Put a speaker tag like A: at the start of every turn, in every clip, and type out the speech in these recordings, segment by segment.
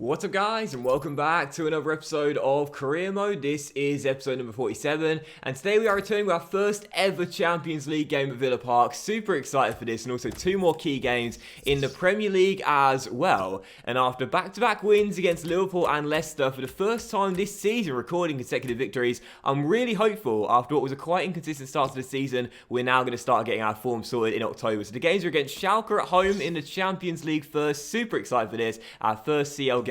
A: What's up guys, and welcome back to another episode of Career Mode. This is episode number 47, and today we are returning with our first ever Champions League game at Villa Park. Super excited for this, and also two more key games in the Premier League as well. And after back-to-back wins against Liverpool and Leicester for the first time this season, recording consecutive victories, I'm really hopeful after what was a quite inconsistent start to the season, we're now going to start getting our form sorted in October. So the games are against Schalke at home in the Champions League first. Super excited for this, our first CL game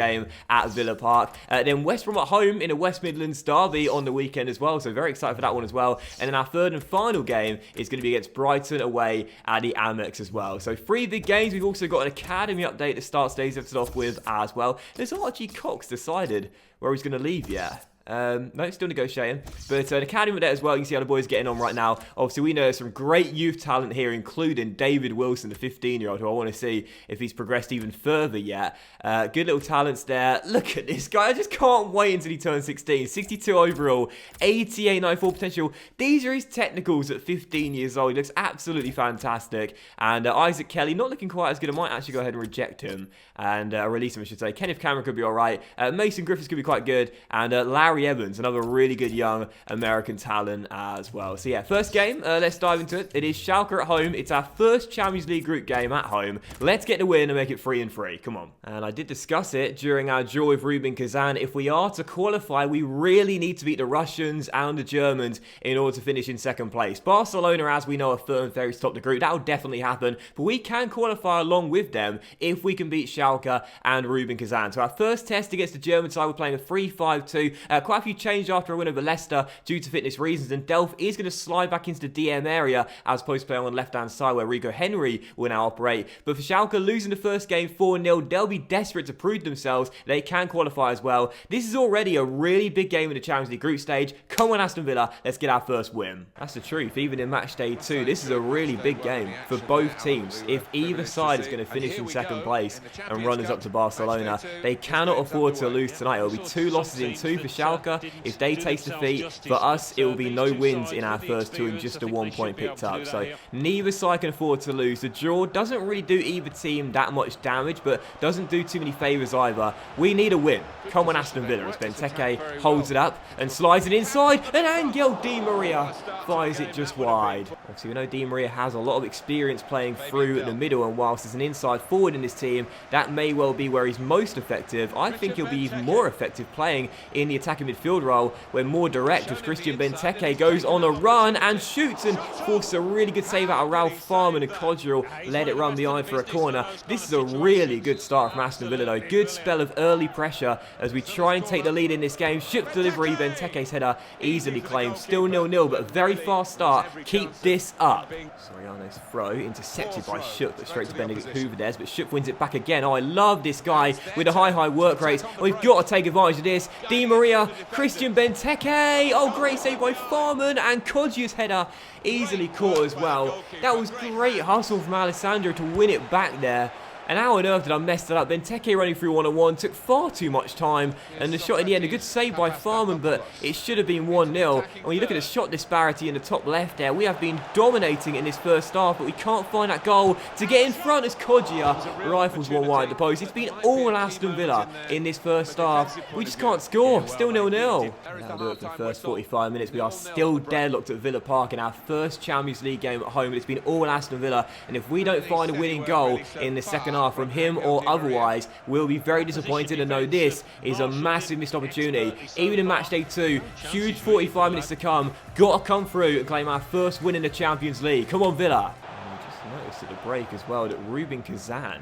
A: at Villa Park. Then West Brom at home in a West Midlands derby on the weekend as well, so very excited for that one as well. And then our third and final game is going to be against Brighton away at the Amex as well. So three big games. We've also got an academy update to start today's episode off with as well. Has Archie Cox decided where he's going to leave yet? No, still negotiating. But an academy with that as well. You can see how the boys are getting on right now. Obviously, we know there's some great youth talent here, including David Wilson, the 15-year-old, who I want to see if he's progressed even further yet. Good little talents there. Look at this guy. I just can't wait until he turns 16. 62 overall, 88, 94 potential. These are his technicals at 15 years old. He looks absolutely fantastic. And Isaac Kelly, not looking quite as good. I might actually go ahead and reject him and release him, I should say. Kenneth Cameron could be all right. Mason Griffiths could be quite good. And Larry Evans, another really good young American talent as well. So yeah, first game, let's dive into it. It is Schalke at home. It's our first Champions League group game at home. Let's get the win and make it 3-3. Come on. And I did discuss it during our draw with Rubin Kazan. If we are to qualify, we really need to beat the Russians and the Germans in order to finish in second place. Barcelona, as we know, are third and very top the group. That will definitely happen, but we can qualify along with them if we can beat Schalke and Rubin Kazan. So our first test against the German side, we're playing a 3-5-2. Quite a few changed after a win over Leicester due to fitness reasons, and Delph is going to slide back into the DM area as opposed to playing on the left-hand side where Rico Henry will now operate. But for Schalke, losing the first game 4-0, they'll be desperate to prove themselves. They can qualify as well. This is already a really big game in the Champions League group stage. Come on, Aston Villa, let's get our first win. That's the truth. Even in match day 2, this is a really big game for both teams. If either side is going to finish in second place and run us up to Barcelona, they cannot afford to lose tonight. It will be 2 losses in 2 for Schalke. If they taste defeat, for us, it will be no wins in our first 2 and just a 1 point picked up. So neither side can afford to lose. The draw doesn't really do either team that much damage, but doesn't do too many favours either. We need a win. Come on, Aston Villa, as Benteke holds it up and slides it inside, and Angel Di Maria fires it just wide. Obviously, we know Di Maria has a lot of experience playing through the middle, and whilst there's an inside forward in this team, that may well be where he's most effective. I think he'll be even more effective playing in the attacking midfield role, where more direct as Christian Benteke goes on a run and shoots and forces a really good save out of Ralph Farman, and Codgerel let it run behind for a corner. This is a really good start from Aston Villa though. Good spell of early pressure as we try and take the lead in this game. Ship delivery, Benteke's header easily claimed. Still 0-0, but a very fast start. Keep this up. Soriano's throw intercepted by Schupp, but straight to Benedict Hoover, but Schupp wins it back again. Oh, I love this guy with the high work rates. We've got to take advantage of this. Di Maria, Christian Benteke. Oh, great save by Farman, and Kodjia's header easily caught as well. That was great hustle from Alessandro to win it back there. And how on earth did I mess that up? Benteke running through 1-on-1 took far too much time, and the shot in the end, a good save by Farman, but it should have been 1-0. And when you look at the shot disparity in the top left there, we have been dominating in this first half, but we can't find that goal to get in front as Kodjia rifles one wide the post. It's been all Aston Villa in this first half. We just can't score. Still 0-0. That'll do it for the first 45 minutes. We are still deadlocked at Villa Park in our first Champions League game at home. It's been all Aston Villa, and if we don't find a winning goal in the second half from him or otherwise, we'll be very disappointed and know this is a massive missed opportunity. Even in match day 2, huge 45 minutes to come. Got to come through and claim our first win in the Champions League. Come on, Villa. And I just noticed at the break as well that Rubin Kazan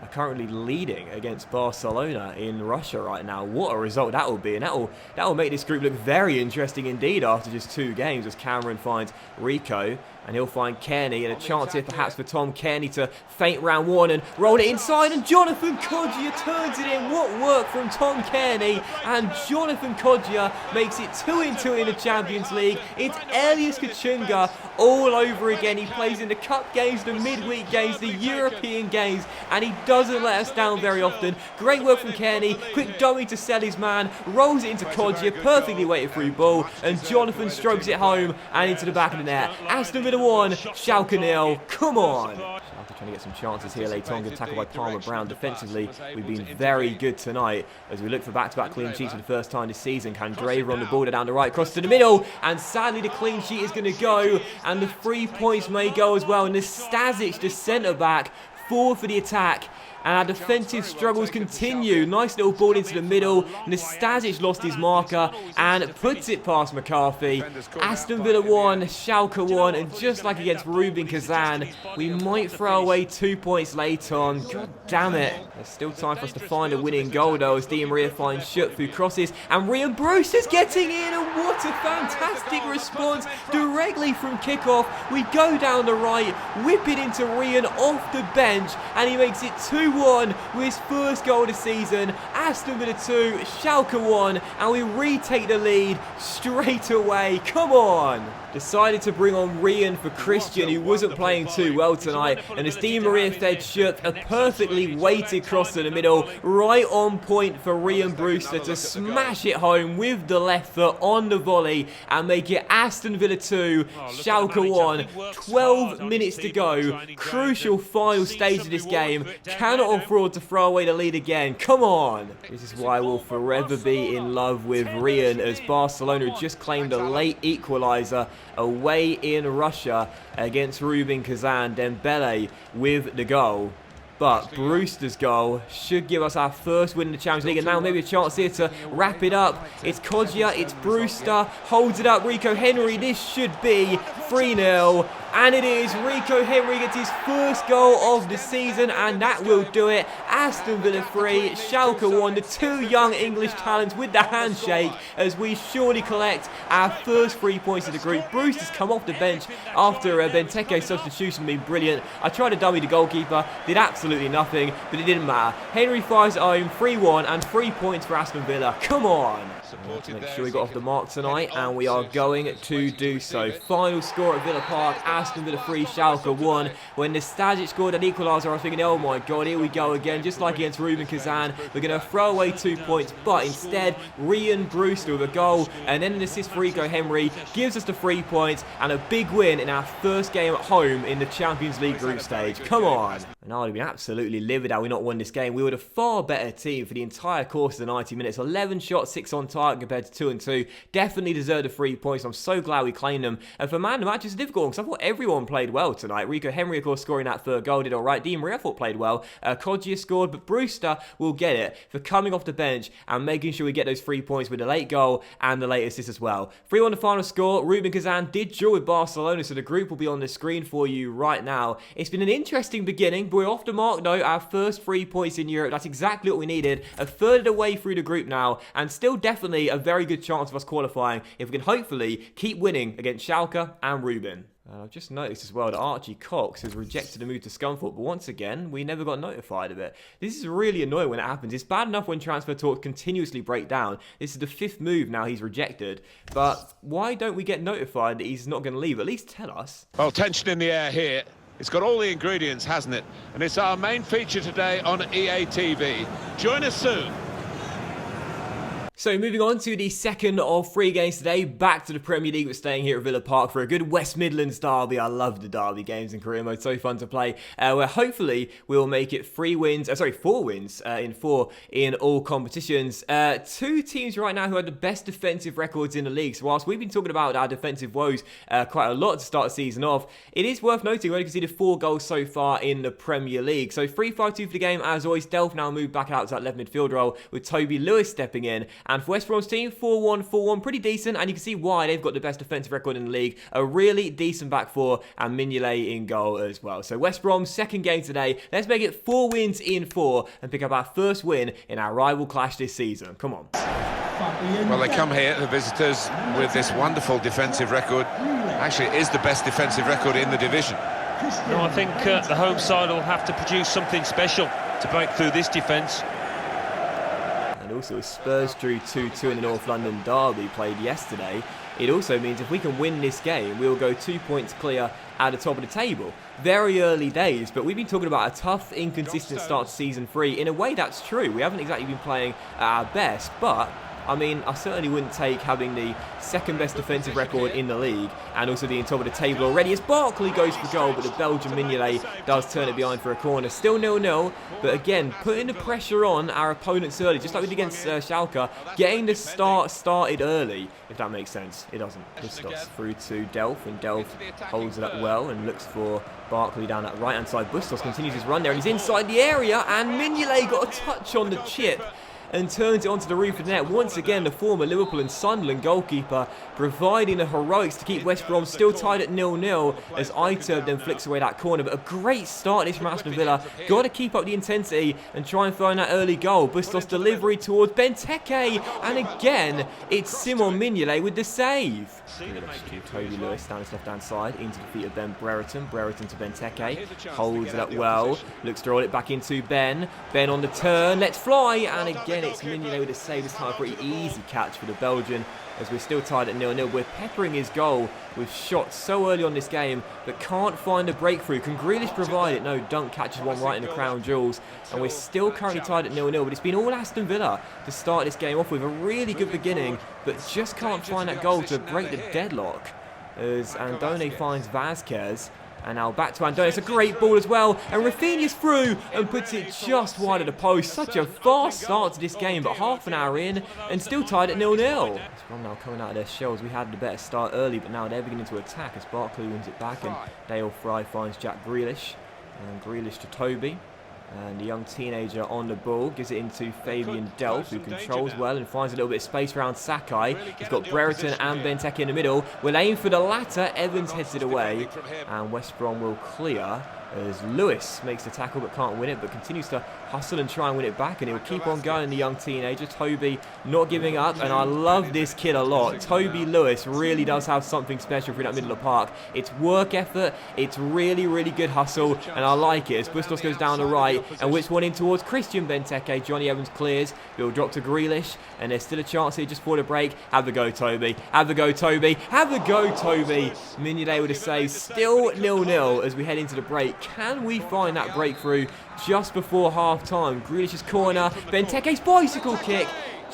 A: are currently leading against Barcelona in Russia right now. What a result that will be, and that will make this group look very interesting indeed after just 2 games, as Cameron finds Rico, and he'll find Kearney, and a chance here perhaps for Tom Kearney to feint round 1 and roll it inside, and Jonathan Kodjia turns it in. What work from Tom Kearney, and Jonathan Kodjia makes it 2-2 in the Champions League. It's Elias Kachunga all over again. He plays in the cup games, the midweek games, the European games, and he doesn't let us down very often. Great work from Kearney. Quick dummy to sell his man, rolls it into Kodjia, perfectly weighted through ball, and Jonathan strokes it home and into the back of the net. Aston Villa 1, Schalke 0. Come on. Schalke trying to get some chances here later on. Good tackle by Palmer Brown. Defensively, we've been very good tonight as we look for back-to-back clean sheets for the first time this season. Candreva on the border down the right, cross to the middle, and sadly the clean sheet is going to go, and the 3 points may go as well. And Nastasic, the centre-back, forward for the attack. And our defensive struggles continue. Nice little ball into the middle. Nastasic lost his marker and puts it past McCarthy. Aston Villa 1, Schalke 1. And just like against Rubin Kazan, we might throw away 2 points late on. God damn it. There's still time for us to find a winning goal though, as Di Maria finds Schutt through crosses. And Ryan Bruce is getting in. And what a fantastic response directly from kickoff. We go down the right, whip it into Ryan off the bench. And he makes it 2-1 with his first goal of the season. Aston Villa 2, Schalke 1, and we retake the lead straight away. Come on! Decided to bring on Rian for Christian, who wasn't playing too well tonight. And as Di Maria fed Schutt, a perfectly weighted cross to the middle, right on point for Rian Brewster to smash it home with the left foot on the volley and make it Aston Villa 2, Schalke 1. 12 minutes to go. Crucial final stage of this game. Cannot afford to throw away the lead again. Come on! This is why we'll forever be in love with Rian, as Barcelona just claimed a late equaliser away in Russia against Rubin Kazan. Dembele with the goal. But Brewster's goal should give us our first win in the Champions League. And now maybe a chance here to wrap it up. It's Kodjia, it's Brewster, holds it up, Rico Henry. This should be 3-0. And it is. Rico Henry gets his first goal of the season, and that will do it. Aston Villa 3, Schalke 1. The two young English talents with the handshake as we surely collect our first 3 points of the group. Brewster's come off the bench after Benteke's substitution being brilliant. I tried to dummy the goalkeeper, did absolutely nothing, but it didn't matter. Henry fires it home, 3-1, and 3 points for Aston Villa. Come on! To make sure we got off the mark tonight, and we are going to do so. Final score at Villa Park, Aston Villa 3, Schalke 1. When Nastasic scored an equaliser, I was thinking, oh my god, here we go again, just like against Rubin Kazan. We're going to throw away 2 points, but instead, Rian Brewster with a goal, and then an assist for Rico Henry gives us the 3 points, and a big win in our first game at home in the Champions League group stage. Come on! And I would have been absolutely livid had we not won this game. We were the far better team for the entire course of the 90 minutes. 11 shots, 6 on target compared to 2 and 2. Definitely deserved the 3 points. I'm so glad we claimed them. And for man of the match, it's a difficult one because I thought everyone played well tonight. Rico Henry, of course, scoring that third goal, did all right. Di Maria, I thought, played well. Kodjia scored, but Brewster will get it for coming off the bench and making sure we get those 3 points with the late goal and the late assist as well. 3-1 the final score. Rubin Kazan did draw with Barcelona, so the group will be on the screen for you right now. It's been an interesting beginning, but we're off the mark though. Our first 3 points in Europe. That's exactly what we needed. A third of the way through the group now, and still definitely a very good chance of us qualifying if we can hopefully keep winning against Schalke and Rubin. I've just noticed as well that Archie Cox has rejected a move to Scunthorpe, but once again, we never got notified of it. This is really annoying when it happens. It's bad enough when transfer talks continuously break down. This is the 5th move now he's rejected. But why don't we get notified that he's not going to leave? At least tell us.
B: Well, tension in the air here. It's got all the ingredients, hasn't it? And it's our main feature today on EA TV. Join us soon.
A: So moving on to the second of 3 games today, back to the Premier League. We're staying here at Villa Park for a good West Midlands derby. I love the derby games in career mode, so fun to play. Where hopefully we'll make it 4 wins in 4 in all competitions. 2 teams right now who have the best defensive records in the league. So whilst we've been talking about our defensive woes quite a lot to start the season off, it is worth noting we only conceded 4 goals so far in the Premier League. So 3-5-2 for the game as always. Delph now moved back out to that left midfield role with Toby Lewis stepping in. And for West Brom's team, 4-1-4-1, pretty decent, and you can see why they've got the best defensive record in the league. A really decent back 4, and Mignolet in goal as well. So West Brom's second game today. Let's make it 4 wins in 4 and pick up our first win in our rival clash this season. Come on.
B: Well, they come here, the visitors, with this wonderful defensive record. Actually, it is the best defensive record in the division.
C: No, I think the home side will have to produce something special to break through this defence.
A: And also, Spurs drew 2-2 in the North London derby played yesterday. It also means if we can win this game, we'll go 2 points clear at the top of the table. Very early days, but we've been talking about a tough, inconsistent start to Season 3. In a way, that's true. We haven't exactly been playing at our best, but I mean, I certainly wouldn't take having the second best defensive record in the league and also being top of the table already as Barkley goes for goal, but the Belgian Mignolet does turn it behind for a corner. Still 0-0, but again, putting the pressure on our opponents early, just like we did against Schalke, getting the start started early, if that makes sense. It doesn't. Bustos through to Delph, and Delph holds it up well and looks for Barkley down that right-hand side. Bustos continues his run there, and he's inside the area, and Mignolet got a touch on the chip and turns it onto the roof of the net. Once again, the former Liverpool and Sunderland goalkeeper providing the heroics to keep West Brom still tied at 0-0 as Iturb then flicks away that corner. But a great start this from Aston Villa. Got to keep up the intensity and try and find that early goal. Bustos delivery towards Benteke, and again, it's Simon Mignolet with the save. Toby Lewis down his left-hand side into the feet of Ben Brereton. Brereton to Benteke, holds it up well, looks to roll it back into Ben. Ben on the turn, let's fly, and again it's Mignolet with a save. This time a pretty easy catch for the Belgian as we're still tied at 0-0. We're peppering his goal with shots so early on this game but can't find a breakthrough. Can Grealish provide it? No, Dunk catches one right in the crown jewels, and we're still currently tied at 0-0, but it's been all Aston Villa to start this game off with. A really good beginning, but just can't find that goal to break the deadlock as Andone finds Vazquez. And now back to Andone. It's a great ball as well. And Rafinha's through and puts it just wide of the post. Such a fast start to this game, but half an hour in and still tied at 0-0. West Brom now coming out of their shells. We had the better start early, but now they're beginning to attack as Barkley wins it back and Dale Fry finds Jack Grealish. And Grealish to Toby. And the young teenager on the ball gives it into Fabian Delph, who controls well and finds a little bit of space around Sakai. He's got Brereton and Benteke in the middle. We'll aim for the latter. Evans heads it away, and West Brom will clear as Lewis makes the tackle but can't win it, but continues to hustle and try and win it back, and he'll keep on going, the young teenager. Toby not giving up, and I love this kid a lot. Toby Lewis really does have something special for that middle of the park. It's work effort, it's really, really good hustle, and I like it as Bustos goes down the right and whips one in towards Christian Benteke. Johnny Evans clears, he'll drop to Grealish, and there's still a chance here just for the break. Have a go, Toby. Have a go, Toby. Have a go, Toby. Mignolet with a save. Still 0-0 as we head into the break. Can we find that breakthrough just before half-time? Grealish's corner, Benteke's bicycle kick,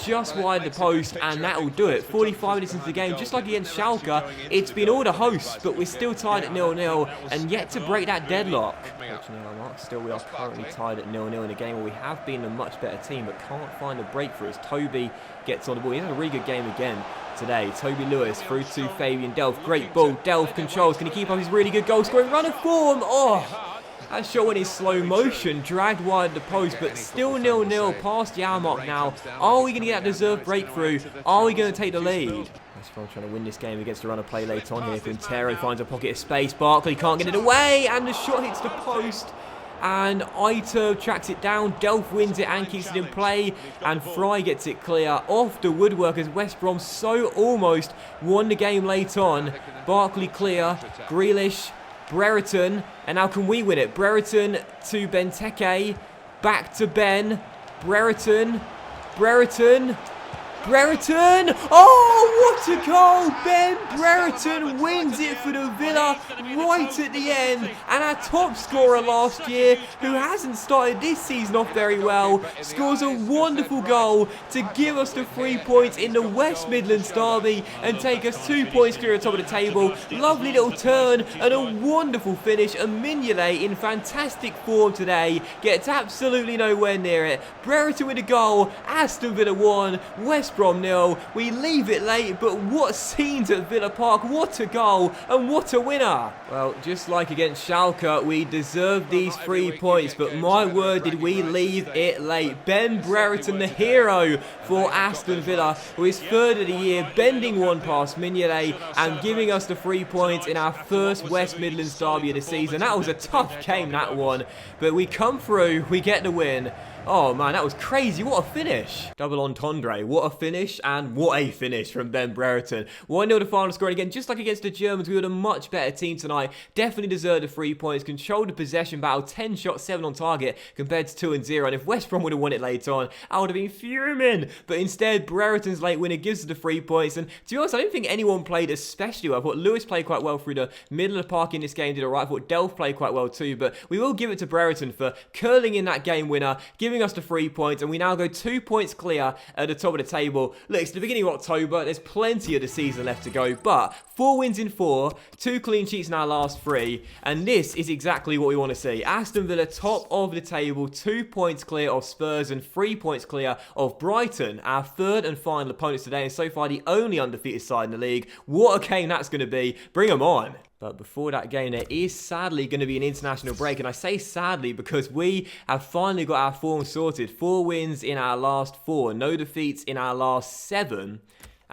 A: just wide the post, and that will do it. 45 minutes into the game, just like against Schalke, it's been all the hosts, but we're still tied at 0-0 and yet to break that deadlock. Still, we are currently tied at 0-0 in a game where we have been a much better team, but can't find a breakthrough as Toby gets on the ball. He had a really good game again today. Toby Lewis through to Fabian Delph. Great ball. Delph controls. Can he keep up his really good goal scoring run of form? Oh! That shot went in slow motion, dragged wide the post, but still 0-0 past the hour mark now. Are we going to get that deserved breakthrough? Are we going to take the lead? West Brom trying to win this game against the run of play later on here. Quintero finds a pocket of space. Barkley can't get it away, and the shot hits the post. And Iturb tracks it down. Delph wins it and keeps it in play. And Fry gets it clear off the woodwork as West Brom so almost won the game late on. Barkley clear. Grealish. Brereton, and now can we win it? Brereton to Benteke, back to Ben, Brereton, oh, what a goal! Ben Brereton wins it for the Villa right at the end, and our top scorer last year, who hasn't started this season off very well, scores a wonderful goal to give us the 3 points in the West Midlands derby and take us 2 points clear at the top of the table. Lovely little turn and a wonderful finish, and Mignolet in fantastic form today gets absolutely nowhere near it. Brereton with a goal, Aston Villa 1, West Brom 0. We leave it late, but what scenes at Villa Park, what a goal and what a winner. Well, just like against Schalke, we deserved these 3 points, but my word did we leave it late. Ben Brereton, the hero for Aston Villa, who is third of the year, bending one past Mignolet and giving us the 3 points in our first West Midlands derby of the season. That was a tough game, that one, but we come through, we get the win. Oh man, that was crazy. What a finish. Double entendre. What a finish, and what a finish from Ben Brereton. 1-0 the final score. And again, just like against the Germans, we were a much better team tonight. Definitely deserved the 3 points. Controlled the possession battle. 10 shots, 7 on target compared to 2-0. And if West Brom would have won it later on, I would have been fuming. But instead, Brereton's late winner gives us the 3 points. And to be honest, I don't think anyone played especially well. I thought Lewis played quite well through the middle of the park in this game. Did alright. I thought Delph played quite well too. But we will give it to Brereton for curling in that game winner, giving giving us the 3 points, and we now go 2 points clear at the top of the table. Look, it's the beginning of October. There's plenty of the season left to go, but 4 wins in 4, 2 clean sheets in our last 3, and this is exactly what we want to see. Aston Villa top of the table, 2 points clear of Spurs and 3 points clear of Brighton, our third and final opponents today, and so far the only undefeated side in the league. What a game that's going to be. Bring them on. But before that game, there is sadly going to be an international break. And I say sadly because we have finally got our form sorted. 4 wins in our last 4. No defeats in our last 7.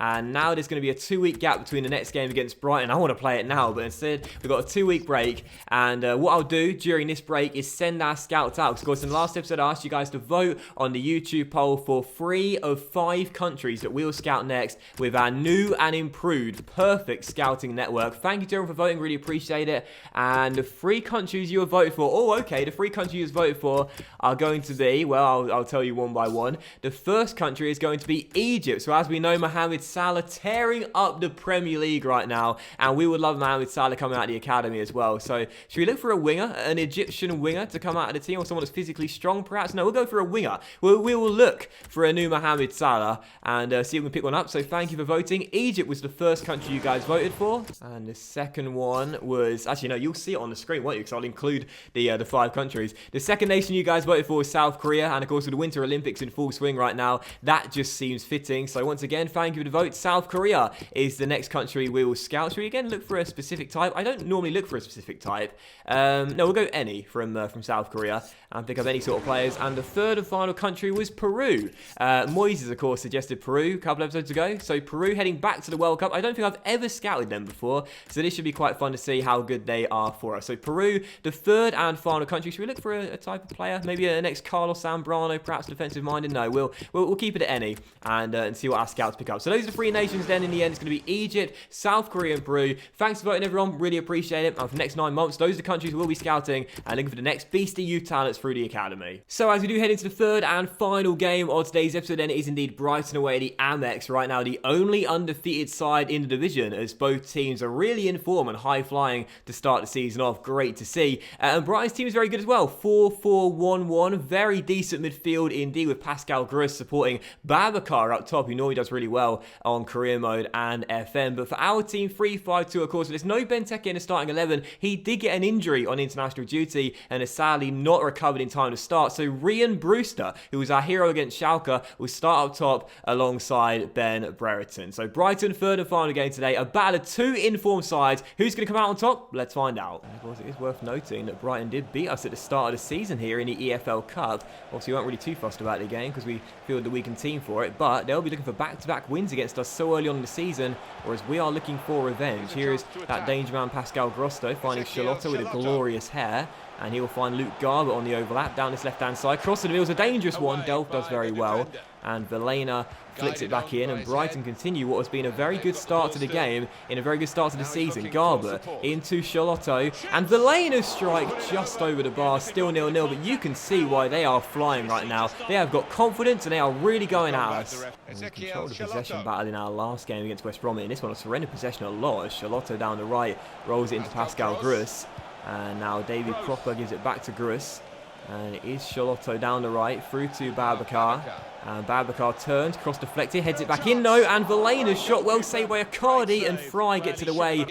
A: And now there's going to be a 2-week gap between the next game against Brighton. I want to play it now, but instead we've got a 2-week break. And what I'll do during this break is send our scouts out. Because of course in the last episode I asked you guys to vote on the YouTube poll for 3 of 5 countries that we'll scout next with our new and improved perfect scouting network. Thank you to everyone for voting, really appreciate it. And the 3 countries you have voted for, oh okay, the 3 countries you have voted for are going to be, well I'll tell you one by one. The first country is going to be Egypt. So as we know, Mohamed Salah tearing up the Premier League right now, and we would love Mohamed Salah coming out of the academy as well. So should we look for a winger, an Egyptian winger to come out of the team, or someone that's physically strong perhaps? No, we'll go for a winger. We will look for a new Mohamed Salah and see if we can pick one up. So thank you for voting. Egypt was the first country you guys voted for, and the second one was, actually no, you'll see it on the screen, won't you, because I'll include the 5 countries. The second nation you guys voted for was South Korea, and of course with the Winter Olympics in full swing right now, that just seems fitting. So once again, thank you for the vote. South Korea is the next country we will scout. Should we again look for a specific type? I don't normally look for a specific type. No, we'll go any from South Korea and pick up any sort of players. And the third and final country was Peru. Moises, of course, suggested Peru a couple episodes ago. So Peru heading back to the World Cup. I don't think I've ever scouted them before, so this should be quite fun to see how good they are for us. So Peru, the third and final country. Should we look for a type of player? Maybe a next Carlos Zambrano, perhaps defensive-minded? No, we'll keep it at any and see what our scouts pick up. So those are the 3 nations then in the end. It's going to be Egypt, South Korea and Peru. Thanks for voting everyone, really appreciate it. And for the next 9 months, those are the countries we'll be scouting and looking for the next beastie youth talents through the academy. So as we do head into the third and final game of today's episode, then it is indeed Brighton away at the Amex. Right now the only undefeated side in the division, as both teams are really in form and high flying to start the season off. Great to see. And Brighton's team is very good as well. 4-4-1-1, very decent midfield indeed, with Pascal Gross supporting Babacar up top, who normally does really well on career mode and FM. But for our team, 3-5-2, of course, there's no Benteke in the starting 11. He did get an injury on international duty and has sadly not recovered in time to start. So Ryan Brewster, who was our hero against Schalke, will start up top alongside Ben Brereton. So Brighton, third and final game today, a battle of 2 informed sides. Who's going to come out on top? Let's find out. And of course, it is worth noting that Brighton did beat us at the start of the season here in the EFL Cup. Obviously, we weren't really too fussed about the game because we fielded the weakened team for it, but they'll be looking for back-to-back wins against us so early on in the season, whereas we are looking for revenge. Here is that danger man Pascal Grosto finding Charlotte with a glorious hair, and he will find Luke Garbutt on the overlap down this left-hand side. Cross to the middle is a dangerous one. Delph does very well, and Vilena flicks it back in, and Brighton continue what has been a very good start to the game, in a very good start to the season. Garbutt into Charlotte, and Vilena's strike just over the bar, still 0-0, but you can see why they are flying right now. They have got confidence and they are really going at us. And we controlled the possession battle in our last game against West Brom, and this one has surrendered possession a lot as Charlotte down the right rolls it into Pascal Gross, and now David Proper gives it back to Gross. And it is Charlotte down the right, through to Babacar. And Babacar turns, cross deflected, heads it back in, no, and Vilena's shot well saved by Icardi, and Fry gets it away.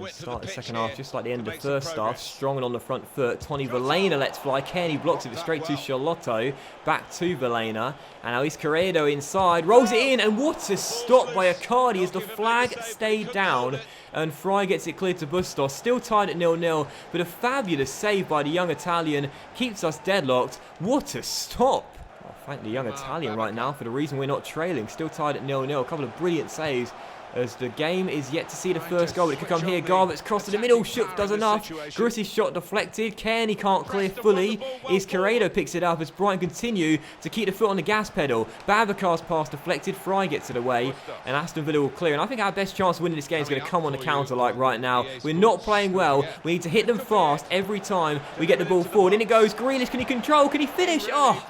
A: Start the second half just like the end of the first half, strong and on the front foot. Tony Vilena lets fly, Kenny blocks it straight to Charlotte, back to Vilena, and now he's Corredo inside, rolls it in, and what a stop by Icardi as the flag stayed down. And Fry gets it cleared to Bustos, still tied at 0-0, but a fabulous save by the young Italian keeps us deadlocked. What a stop! Well, thank the young Italian right now for the reason we're not trailing, still tied at 0-0. A couple of brilliant saves as the game is yet to see the first goal, but it could come here. Garbutt's cross to the middle, Schutz does enough. Grussy's shot deflected, Kearney can't clear fully. Is Corredo picks it up as Brighton continue to keep the foot on the gas pedal. Babacar's pass deflected, Fry gets it away, and Aston Villa will clear. And I think our best chance of winning this game is going to come on the counter like right now. We're not playing well, we need to hit them fast every time we get the ball forward. In it goes, Grealish, can he control, can he finish? Oh!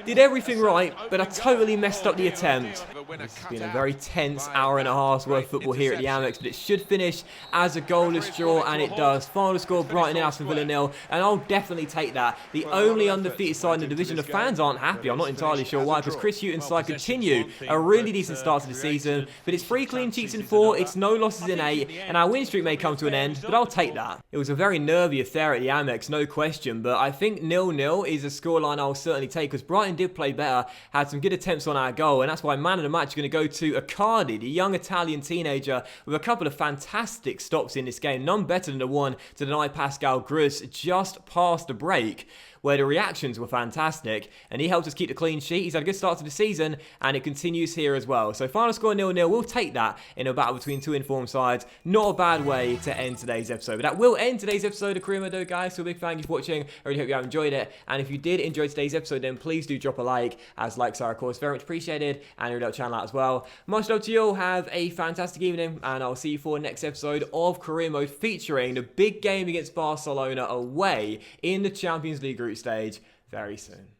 A: Did everything right, but I totally messed up the attempt. It's been a very tense hour and a half's worth of football here at the Amex, but it should finish as a goalless draw, and it does. Final score, Brighton 0, Aston Villa 0, and I'll definitely take that. The only undefeated side in the division. The fans aren't happy. I'm not entirely sure why, because Chris Hughton's side continue a really decent start to the season, but it's 3 clean sheets in 4, it's no losses in 8, and our win streak may come to an end, but I'll take that. It was a very nervy affair at the Amex, no question, but I think 0-0 is a scoreline I'll certainly take, because Brighton did play better, had some good attempts on our goal, and that's why man of the match is going to go to Icardi, the young Italian teenager, with a couple of fantastic stops in this game, none better than the one to deny Pascal Gross just past the break, where the reactions were fantastic, and he helped us keep the clean sheet. He's had a good start to the season, and it continues here as well. So final score 0-0, we'll take that in a battle between 2 informed sides. Not a bad way to end today's episode. But that will end today's episode of Career Mode, guys. So a big thank you for watching. I really hope you have enjoyed it. And if you did enjoy today's episode, then please do drop a like, as likes are, of course, very much appreciated, and really help the channel out as well. Much love to you all. Have a fantastic evening, and I'll see you for the next episode of Career Mode, featuring the big game against Barcelona away in the Champions League group stage very soon.